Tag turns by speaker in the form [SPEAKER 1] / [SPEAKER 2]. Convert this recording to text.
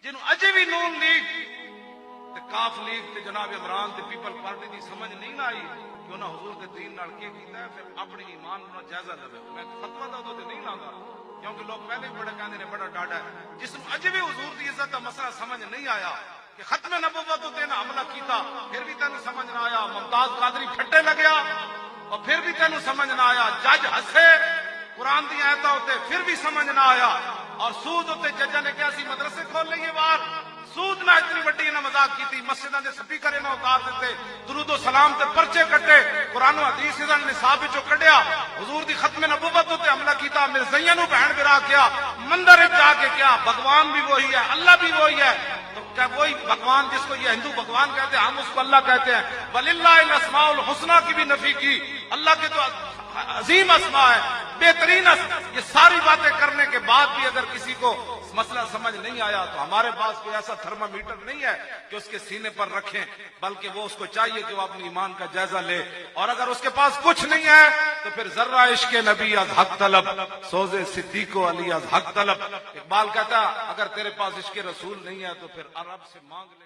[SPEAKER 1] جنہوں اجے بھی نون لیگ تے کاف لیگ تے جناب عمران تے پیپل پارٹی دی سمجھ نہیں نہ آئی کہ انہاں حضور دے دین نال کی کیتا ہے، پھر اپنی ایمان نال جائزہ لے۔ میں فتویٰ دا تے نہیں لاندا کیونکہ لوگ پہلے ہی بڑے کہندے نے بڑا ڈاڈا ہے، جس نوں اجے بھی حضور دی عزت دا مسئلہ سمجھ نہیں آیا کہ ختم نبوت تے نہ حملہ کیتا، پھر بھی تینوں سمجھ نہ آیا، ممتاز قادری پھٹے لگیا اور پھر بھی تینوں سمجھ نہ آیا، جج ہسے قرآن دی آیتاں ہوتے پھر بھی سمجھ نہ آیا، اور سود ہوتے ججا نے کہا سی مدرسے کھول لئیے باہر، سود نہ اتنی بڑی نہ مذاق کیتی، مسجداں دے سپیکر نہ اتار دیتے، درود و سلام تے پرچے کٹے، قرآن و حدیث انہاں نے نصاب وچوں کڈیا، حضور دی ختم نبوت تے حملہ کیتا، مرزائیاں نو بہن برا کیا، مندر وچ جا کے کیا، بھگوان بھی وہی ہے، اللہ بھی وہی ہے، تو کیا وہی بھگوان جس کو یہ ہندو بھگوان کہتے ہیں ہم اس کو اللہ کہتے ہیں، وَلِلَّهِ الْأَسْمَاءُ الْحُسْنَى کی بھی نفی کی، اللہ کے تو عظیم اسماء ہے، بہترین اسماء، یہ ساری باتیں کرنے کے بعد بھی اگر کسی کو مسئلہ سمجھ نہیں آیا تو ہمارے پاس کوئی ایسا تھرمامیٹر نہیں ہے کہ اس کے سینے پر رکھیں، بلکہ وہ اس کو چاہیے کہ وہ اپنی ایمان کا جائزہ لے، اور اگر اس کے پاس کچھ نہیں ہے تو پھر ذرہ عشق نبی از حق طلب، سوز صدیق و علی از حق طلب۔ اقبال کہتا ہے اگر تیرے پاس عشق رسول نہیں ہے تو پھر عرب سے مانگ لے۔